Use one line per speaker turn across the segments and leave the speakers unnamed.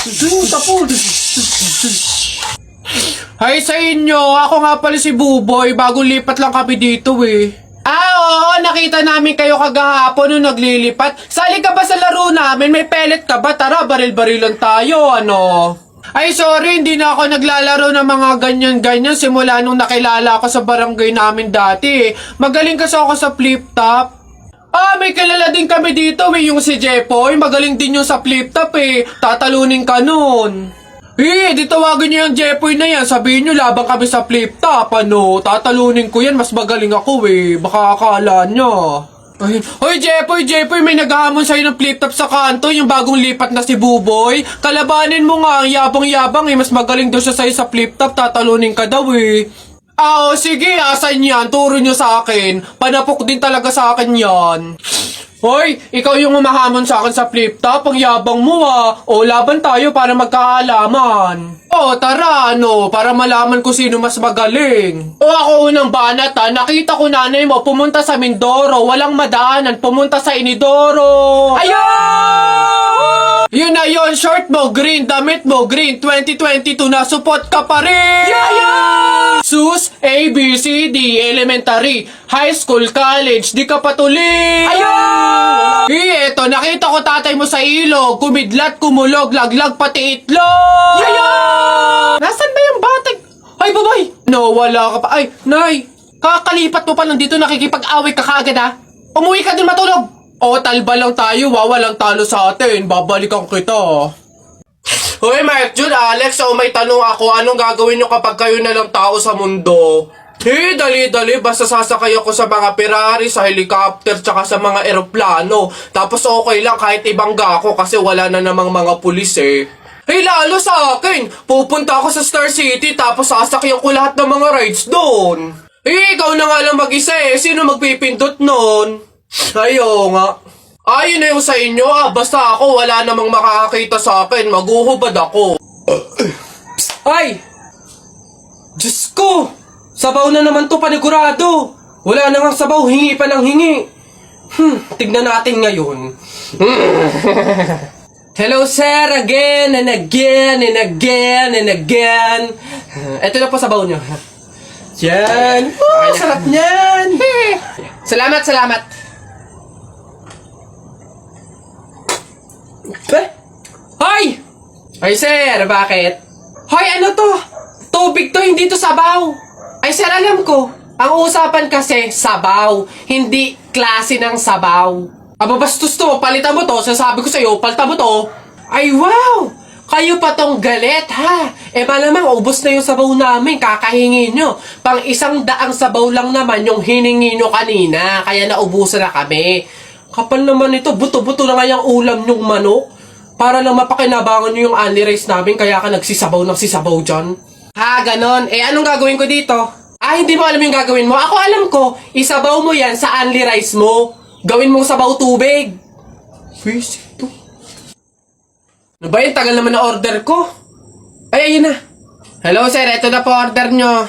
Tapos.
Hi sa inyo, ako nga pala si Buboy, bagong lipat lang kami dito eh. Oo, nakita namin kayo kagahapon nung naglilipat. Sali ka ba sa laro namin? May pellet ka ba? Tara, baril-barilan tayo, ano? Ay, sorry, hindi na ako naglalaro ng mga ganyan-ganyan simula nung nakilala ako sa barangay namin dati eh. Magaling kasi ako sa flip-top. May kilala din kami dito eh, yung si Jepoy. Magaling din yung sa flip-top eh. Tatalunin ka nun. Di tawagin niyo yung Jepoy na yan. Sabihin niyo, labang kami sa flip-top, ano. Tatalunin ko yan, mas magaling ako eh. Baka akala niya. Hoy, Jepoy, may naghahamon sa'yo ng flip-top sa kanto, yung bagong lipat na si Buboy. Kalabanin mo nga, ang yabang-yabang eh. Mas magaling daw siya sa'yo sa flip-top, tatalunin ka daw eh. Sige, asan yan? Turo nyo sa akin. Panapok din talaga sa akin yan. Hoy, ikaw yung humahamon sa akin sa flip-top, ang yabang mo ah. Laban tayo para magkaalaman. Tara, para malaman ko sino mas magaling. Ako unang banat nakita ko nanay mo pumunta sa Mindoro, walang madaanan, pumunta sa Inidoro. Ayun! Yun na yun, short mo, green, damit mo, green, 2022 na, support ka pa rin! Sus, A, B, C, D, elementary, high school, college, di ka patuloy! Ayun! Eto, nakita ko tatay mo sa ilog, kumidlat, kumulog, laglag, pati itlog! Nasaan ba yung batag? Ay, babay! No, wala ka pa. Ay, nay! Kakalipat mo pa lang dito, nakikipag-away ka kaagad ha? Umuwi ka din matulog! Talba lang tayo, walang talo sa atin. Babalikan kita. Hoy, Mark, June, Alex, may tanong ako. Anong gagawin nyo kapag kayo na lang tao sa mundo? Dali-dali. Basta sasakay ako sa mga Ferrari, sa helicopter, tsaka sa mga eroplano. Tapos okay lang kahit ibangga ako kasi wala na namang mga pulis eh. Lalo sa akin. Pupunta ako sa Star City tapos sasakyan ko lahat ng mga rides doon. Ikaw na nga lang mag-isa eh. Sino magpipindot nun? Ayo nga. Yun na yung sa inyo basta ako wala namang makakakita sa akin. Maguhubad ako. Ay! Diyos ko! Sabaw na naman to panigurado. Wala na nga sabaw, hingi pa ng hingi. Tignan natin ngayon. Hello sir, again and again and again and again. Ito na po sabaw nyo. Yan. Sarap niyan. Salamat. Hoy! Ay sir, bakit? Hoy, ano to? Tubig to, hindi to sabaw. Ay sir, alam ko. Ang usapan kasi, sabaw. Hindi klase ng sabaw. Bastos to, palitan mo to. Sasabi ko sa'yo, palitan mo to. Ay wow! Kayo pa tong galit ha? Malamang ubos na yung sabaw namin, kakahingi nyo. Pang 100 sabaw lang naman yung hiningi nyo kanina, kaya naubusan na kami. Kapal naman ito, buto-buto na nga yung ulam nyong manok. Para lang mapakinabangan nyo yung only rice namin, kaya ka nagsisabaw dyan. Ganon. Anong gagawin ko dito? Hindi mo alam yung gagawin mo? Ako alam ko, isabaw mo yan sa only rice mo. Gawin mong sabaw tubig. Visit to. Ano ba yun? Tagal naman na order ko. Ayun na. Hello sir, ito na po order nyo.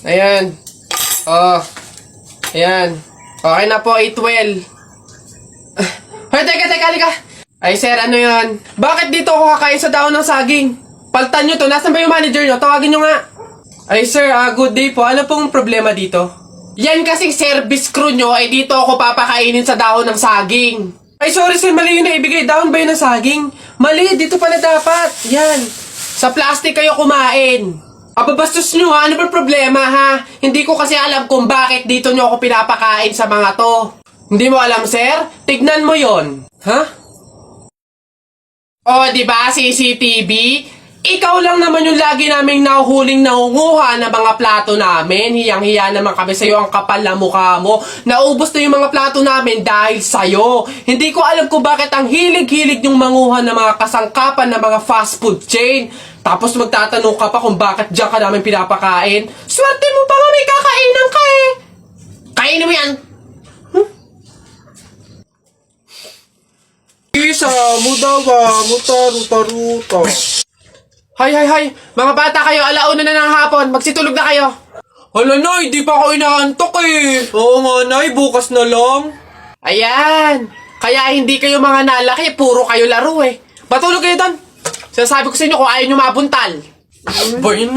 Ayan. Ayan. Okay na po, 812. Hoy, teka, halika. Ay, sir, ano yun? Bakit dito ako kakain sa daon ng saging? Paltan nyo to. Nasaan ba yung manager nyo? Tawagin nyo nga. Ay, sir, good day po. Ano pong problema dito? Yan kasing service crew nyo, dito ako papakainin sa dahon ng saging. Ay, sorry sir, mali yun na ibigay. Dahon ba yun ng saging? Mali, dito pala dapat. Yan. Sa plastic kayo kumain. Bastos nyo ha, ano ba problema ha? Hindi ko kasi alam kung bakit dito nyo ako pinapakain sa mga to. Hindi mo alam sir? Tignan mo yon. Ha? Diba CCTV? Ikaw lang naman yung lagi naming nahuhuling nangunguha ng mga plato namin. Hiyang-hiya naman kami sa'yo, ang kapal na mukha mo. Naubos na yung mga plato namin dahil sa'yo. Hindi ko alam kung bakit ang hilig-hilig yung manguha ng mga kasangkapan ng mga fast food chain. Tapos magtatanong ka pa kung bakit diyan ka namin pinapakain. Swerte mo pa nga may kakainan ka eh. Kainin mo yan.
Isa, mudawa, mutaruta.
Hay. Mga bata kayo, alauna na ng hapon. Magsitulog na kayo.
Hala, Nay, di pa ako inaantok eh. Oo nga, Nay, bukas na lang.
Ayan. Kaya hindi kayo mga nalaki, puro kayo laro eh. Matulog kayo doon. Sinasabi ko sa inyo kung ayaw nyo mabuntal.
Ba yun?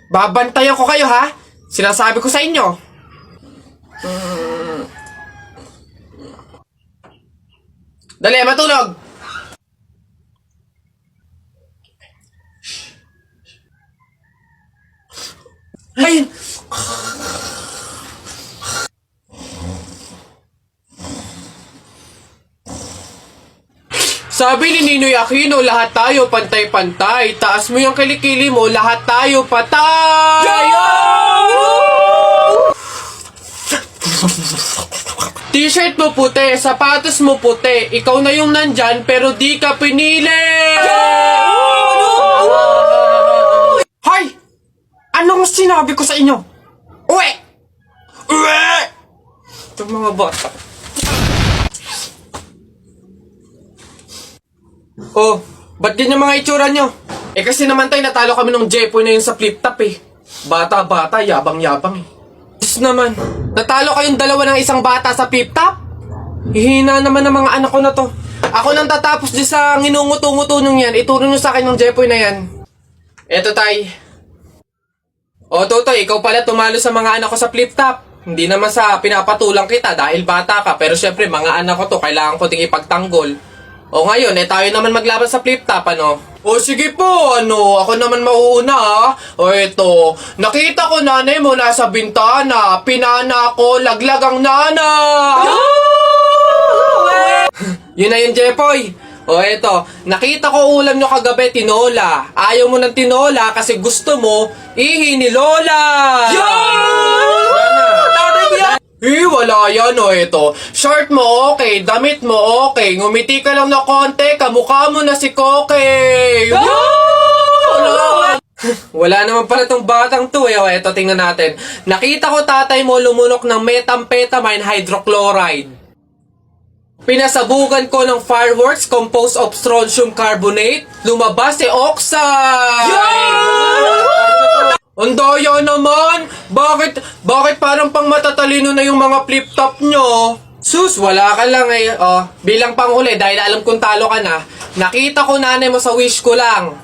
Babantayan ko kayo, ha? Sinasabi ko sa inyo. Dali, matulog! Ayun! Sabi ni Ninoy Aquino, lahat tayo pantay-pantay. Taas mo yung kilikili mo, lahat tayo patay! T-shirt mo puti, sapatos mo puti. Ikaw na yung nandyan, pero di ka pinili! Hoy! Anong sinabi ko sa inyo? Uwe! Uwe! Itong mga bata. Oh, ba't ganyan mga itsura nyo? Eh kasi naman tayo natalo kami ng Jepoy na yun sa flip-top eh. Bata-bata, yabang-yabang eh. Diyos naman, natalo kayong dalawa ng isang bata sa flip-top? Hihina naman ng mga anak ko na to. Ako nang tatapos dyan sa nginunguto-nguto nung yan, ituro nyo sa akin ng Jepoy na yan. Eto tay. O Totoy, ikaw pala tumalo sa mga anak ko sa flip-top. Hindi naman sa pinapatulang kita dahil bata ka, pero syempre mga anak ko to, kailangan ko ding ipagtanggol. O ngayon, tayo naman maglaban sa flip-top, ano? O sige po, ako naman mauuna, ha? O eto, nakita ko nanay mo nasa bintana, pinana ko, laglag ang nana! Yun na yun, Jepoy. O eto, nakita ko ulam nyo kagabi, tinola. Ayaw mo ng tinola kasi gusto mo, ihi ni Lola! Wala yan eto. Shirt mo okay, damit mo okay, ngumiti ka lang na konti, kamukha mo na si Koke! Wala naman pala tong batang to eh. O eto, tingnan natin. Nakita ko tatay mo lumunok ng methamphetamine hydrochloride. Pinasabugan ko ng fireworks composed of strontium carbonate. Lumabas si oxide! Ang daya naman! Bakit parang pang matatalino na yung mga flip-top nyo? Sus, wala ka lang eh. Oh, bilang panghuli, dahil alam kong talo ka na, nakita ko nanay mo sa wish ko lang.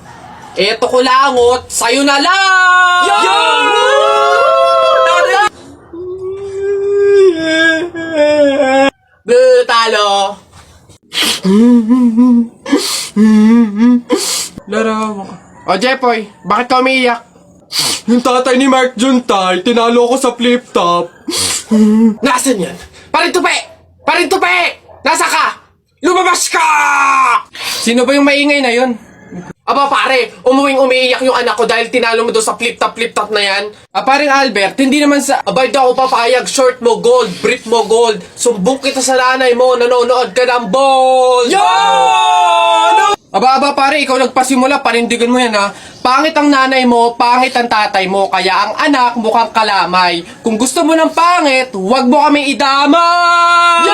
Eto ko langot, sa'yo na lang! Talo! Larawa ka. O Jepoy, bakit ka umiiyak?
Yung tatay ni Mark Juntay, tinalo ko sa flip-top.
Nasaan yan? Paring tupi! Paring tupi! Nasa ka? Lumabas ka! Sino ba yung maingay na yun? Aba pare, umiiyak yung anak ko dahil tinalo mo doon sa flip-top na yan. Paring Albert, hindi naman sa... Abay daw ako papayag, short mo gold, brief mo gold. Sumbong kita sa nanay mo, nanonood ka ng ball! Aba pare, ikaw nagpasimula, panindigan mo yan ha. Pangit ang nanay mo, pangit ang tatay mo, kaya ang anak mukhang kalamay. Kung gusto mo ng pangit, huwag mo kami idamay!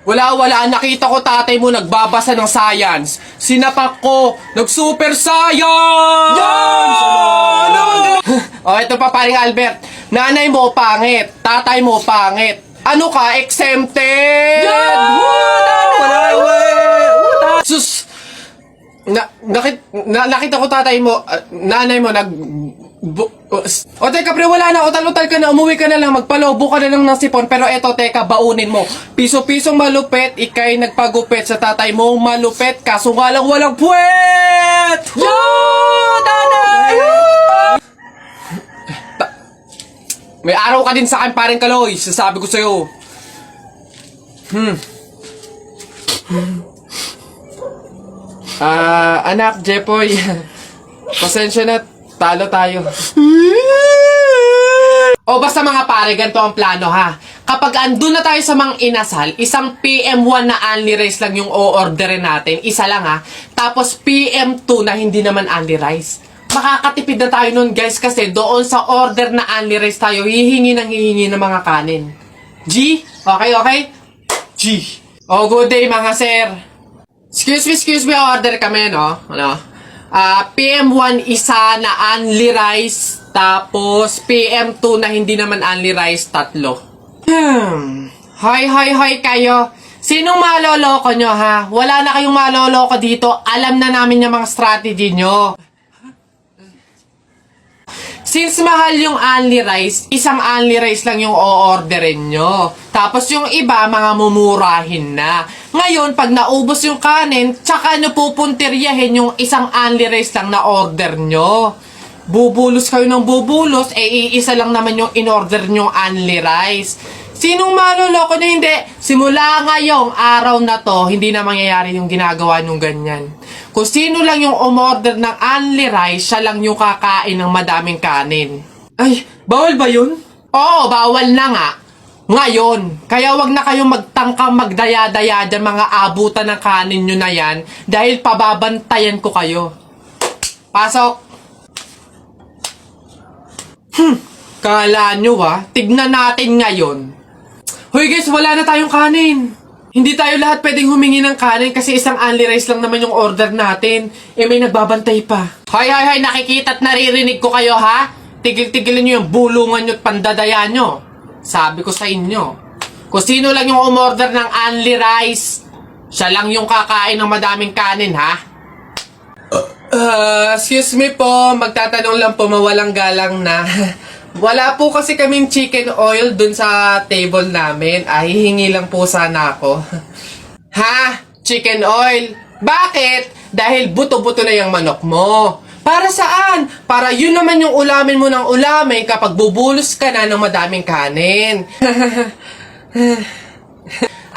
Wala, nakita ko tatay mo nagbabasa ng science. Sinapak ko, nag-super science! O, ito pa paring Albert. Nanay mo pangit, tatay mo pangit. Ano ka, exempted? Sus! Nakita ko tatay mo, nanay mo o teka pre, wala na, utal-utal ka na, umuwi ka na lang, magpalobo ka na lang ng sipon, pero eto teka, baunin mo. Piso-pisong malupet, ikay nagpagupit sa tatay mo, malupet, kaso nga lang walang puwet! May araw ka din sa akin, paring Kaloy, sasabi ko sa'yo. Anak, Jepoy, pasensya na, talo tayo. O basta mga pare, ganito ang plano ha. Kapag andun na tayo sa mga inasal, isang PM1 na only rice lang yung o-orderin natin. Isa lang ha. Tapos PM2 na hindi naman only rice. Makakatipid na tayo nun guys kasi doon sa order na only rice tayo, hihingi ng mga kanin. G? Okay? G. Oh, good day mga sir. Excuse me, order kami, no? PM1 isa na only rice, tapos PM2 na hindi naman only rice, 3. Hi kayo. Sinong maloloko nyo, ha? Wala na kayong maloloko dito. Alam na namin yung mga strategy nyo. Since mahal yung only rice, isang only rice lang yung o-orderin nyo. Tapos yung iba, mga mumurahin na. Ngayon, pag naubos yung kanin, tsaka nyo pupuntiryahin yung isang only rice lang na order nyo. Bubulos kayo ng bubulos, iisa lang naman yung in-order nyo only rice. Sinong maloloko nyo? Hindi. Simula ngayong araw na to, hindi na mangyayari yung ginagawa nyong ganyan. Kung sino lang yung umorder ng only rice, siya lang yung kakain ng madaming kanin.
Ay, bawal ba yun?
Oo, bawal na nga. Ngayon, kaya wag na kayong magtangkang magdaya-daya dyan mga abutan ng kanin nyo na yan dahil pababantayan ko kayo. Pasok! Kala nyo tignan natin ngayon. Hoy guys, wala na tayong kanin. Hindi tayo lahat pwedeng humingi ng kanin kasi isang only rice lang naman yung order natin. May nagbabantay pa. Hoy, nakikita at naririnig ko kayo, ha? Tigil-tigilin nyo yung bulungan nyo at pandadaya nyo. Sabi ko sa inyo, kung sino lang yung umorder ng only rice, siya lang yung kakain ng madaming kanin, ha?
Excuse me po, magtatanong lang po, mawalang galang na. Wala po kasi kaming chicken oil dun sa table namin. Hihingi lang po sana ako.
Ha? Chicken oil? Bakit? Dahil buto-buto na yung manok mo. Para saan? Para yun naman yung ulamin mo ng ulamin kapag bubulos ka na ng madaming kanin.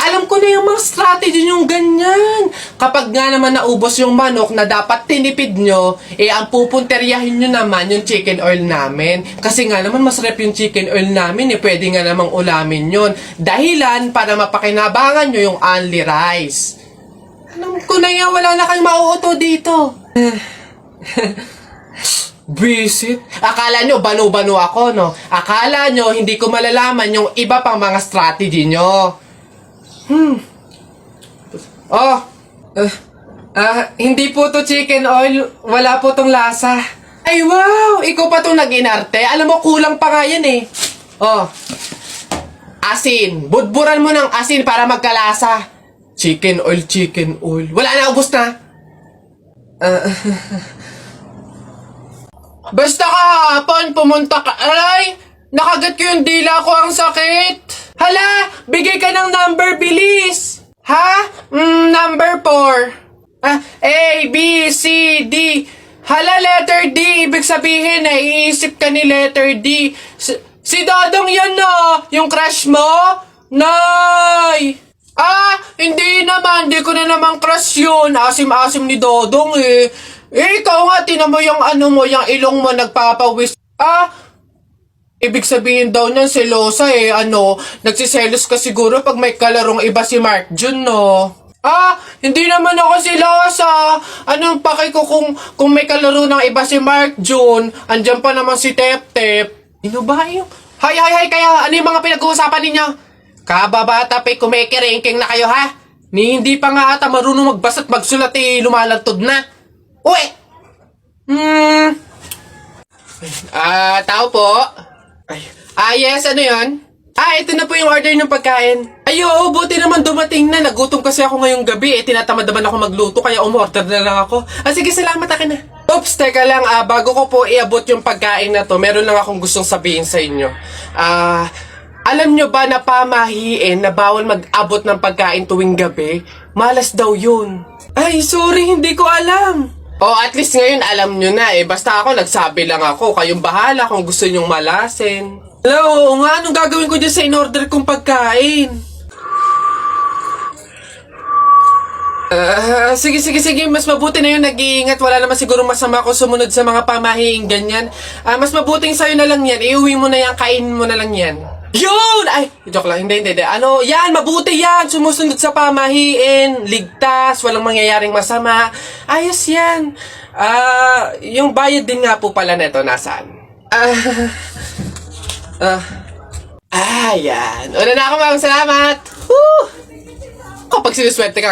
Alam ko na yung mga strategy yung ganyan. Kapag nga naman naubos yung manok na dapat tinipid nyo, ang pupunteryahin nyo naman yung chicken oil namin. Kasi nga naman masarap yung chicken oil namin, pwede nga namang ulamin yun. Dahilan para mapakinabangan nyo yung only rice. Alam ko na yan, wala na kayong mauuto dito.
Visit?
Akala nyo, banu-banu ako, no? Akala nyo, hindi ko malalaman yung iba pang mga strategy nyo.
Hindi po to chicken oil. Wala po tong lasa.
Ay, wow! Ikaw pa itong nag-inarte. Alam mo, kulang pa nga yan eh. Asin. Budburan mo ng asin para magkalasa. Chicken oil, chicken oil. Wala na, ubos na. Basta kahapon, pumunta ka. Aray! Nakagat ko yung dila ko, ang sakit. Hala! Bigay ka ng number, bilis! Ha? Number 4. A, B, C, D. Hala, letter D. Ibig sabihin, iisip ka ni letter D. Si Dodong yan, no? Yung crush mo? Nay! Hindi naman. Hindi ko na naman crush yun. Asim-asim ni Dodong, eh. Ikaw nga, tinan mo yung yung ilong mo nagpapawis. Ibig sabihin daw niyan, selosa nagsiselos ka siguro pag may kalarong iba si Mark Jun, no? Hindi naman ako selosa. Anong paki ko kung may kalaro ng iba si Mark Jun? Andyan pa naman si Tep-Tep. Ano ba yung? Hay, kaya ano yung mga pinag-uusapan ninyo? Kababata pa kumikiringking na kayo, ha? Hindi pa nga ata marunong magbasa at magsulat, lumalantod na. Uy! Tao po. Yes, ano yun? Ito na po yung order ng pagkain. Buti naman dumating na. Nagutom kasi ako ngayong gabi. Tinatamad naman ako magluto, kaya umorder na lang ako. Sige, salamat, akin na. Oops, teka lang. Bago ko po iabot yung pagkain na to, meron lang akong gustong sabihin sa inyo. Alam nyo ba na pamahiin na bawal mag-abot ng pagkain tuwing gabi? Malas daw yun. Sorry, hindi ko alam. At least ngayon alam nyo na Basta ako, nagsabi lang ako. Kayong bahala kung gusto nyong malasin. Hello, anong gagawin ko dyan sa in-order kong pagkain? Sige. Mas mabuti na yung nag-iingat. Wala naman siguro masama kung sumunod sa mga pamahiing ganyan. Mas mabuting sa'yo na lang yan. Iuwi mo na yan, kainin mo na lang yan. Yun! Joke lang. Hindi. Yan, mabuti yan. Sumusunod sa pamahiin. Ligtas. Walang mangyayaring masama. Ayos yan. Yung bayad din nga po pala neto, nasaan? Yan. Una na ako, ma'am. Salamat. Kapag sinuswerte ka,